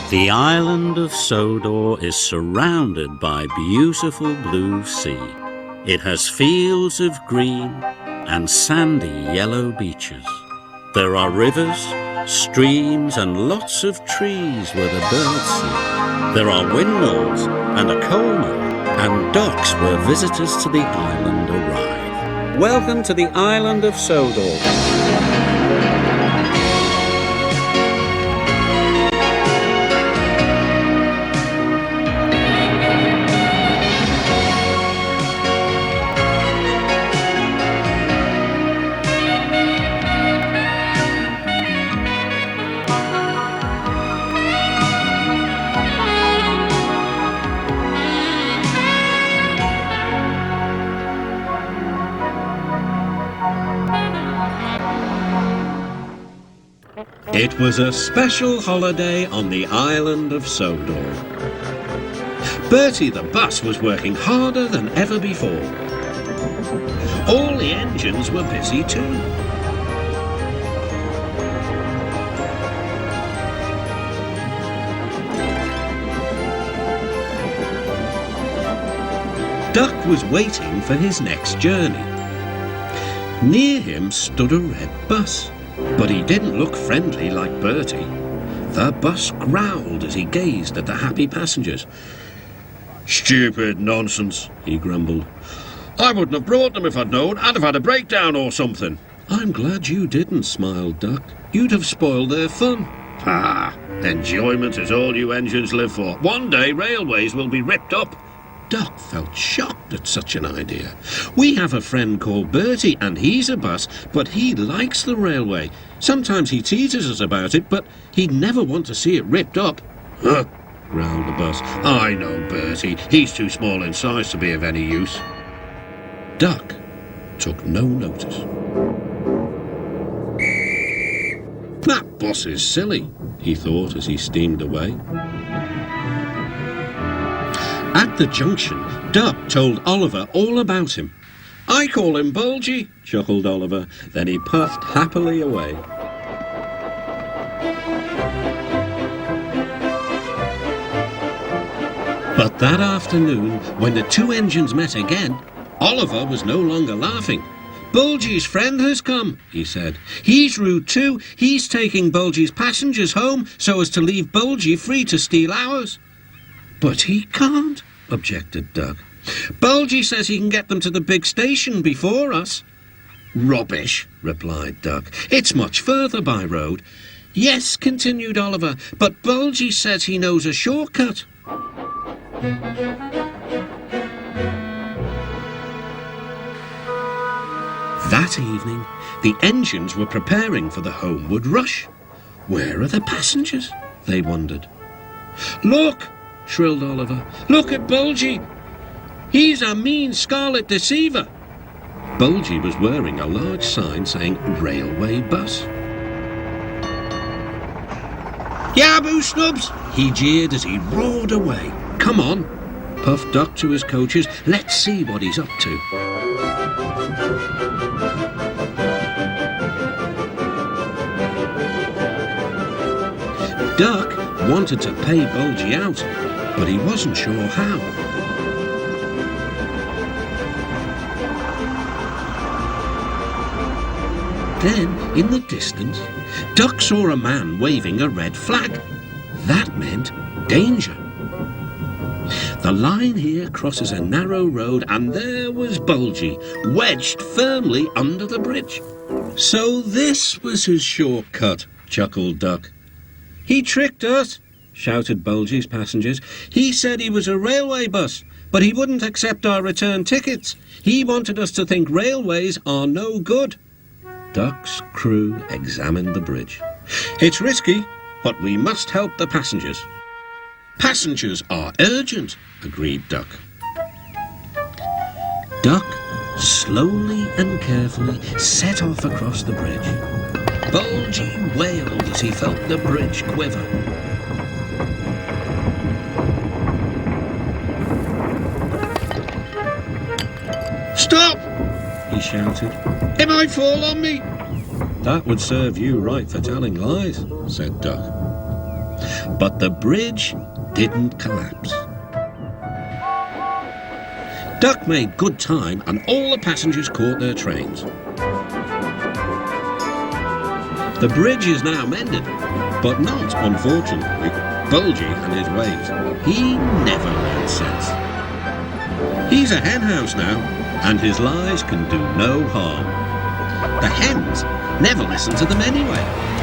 The island of Sodor is surrounded by beautiful blue sea. It has fields of green and sandy yellow beaches. There are rivers, streams and lots of trees where the birds sing. There are windmills and a coal mine and docks where visitors to the island arrive. Welcome to the island of Sodor. It was a special holiday on the island of Sodor. Bertie the bus was working harder than ever before. All the engines were busy too. Duck was waiting for his next journey. Near him stood a red bus. But he didn't look friendly like Bertie. The bus growled as he gazed at the happy passengers. "Stupid nonsense," he grumbled. "I wouldn't have brought them if I'd known. I'd have had a breakdown or something." "I'm glad you didn't," smiled Duck. "You'd have spoiled their fun." "Ah, enjoyment is all you engines live for. One day railways will be ripped up." Duck felt shocked at such an idea. "We have a friend called Bertie, and he's a bus, but he likes the railway. Sometimes he teases us about it, but he'd never want to see it ripped up." "Huh," growled the bus. "I know Bertie. He's too small in size to be of any use." Duck took no notice. "That bus is silly," he thought as he steamed away. At the junction, Duck told Oliver all about him. "I call him Bulgy," chuckled Oliver. Then he puffed happily away. But that afternoon, when the two engines met again, Oliver was no longer laughing. "Bulgy's friend has come," he said. "He's rude too. He's taking Bulgy's passengers home so as to leave Bulgy free to steal ours." "But he can't," objected Duck. "Bulgy says he can get them to the big station before us." "Rubbish," replied Duck. "It's much further by road." "Yes," continued Oliver, "but Bulgy says he knows a shortcut." That evening, the engines were preparing for the homeward rush. "Where are the passengers?" they wondered. "Look!" shrilled Oliver. "Look at Bulgy! He's a mean scarlet deceiver." Bulgy was wearing a large sign saying "Railway Bus." "Yaboo snubs!" he jeered as he roared away. "Come on," puffed Duck to his coaches. "Let's see what he's up to." Duck wanted to pay Bulgy out, but he wasn't sure how. Then, in the distance, Duck saw a man waving a red flag. That meant danger. The line here crosses a narrow road, and there was Bulgy, wedged firmly under the bridge. "So this was his shortcut," chuckled Duck. "He tricked us," shouted Bulgy's passengers. "He said he was a railway bus, but he wouldn't accept our return tickets. He wanted us to think railways are no good." Duck's crew examined the bridge. "It's risky, but we must help the passengers." "Passengers are urgent," agreed Duck. Duck slowly and carefully set off across the bridge. Bulgy wailed as he felt the bridge quiver. "Stop!" he shouted. "It might fall on me." "That would serve you right for telling lies," said Duck. But the bridge didn't collapse. Duck made good time and all the passengers caught their trains. The bridge is now mended, but not, unfortunately, Bulgy and his ways. He never learned sense. He's a henhouse now, and his lies can do no harm. The hens never listen to them anyway.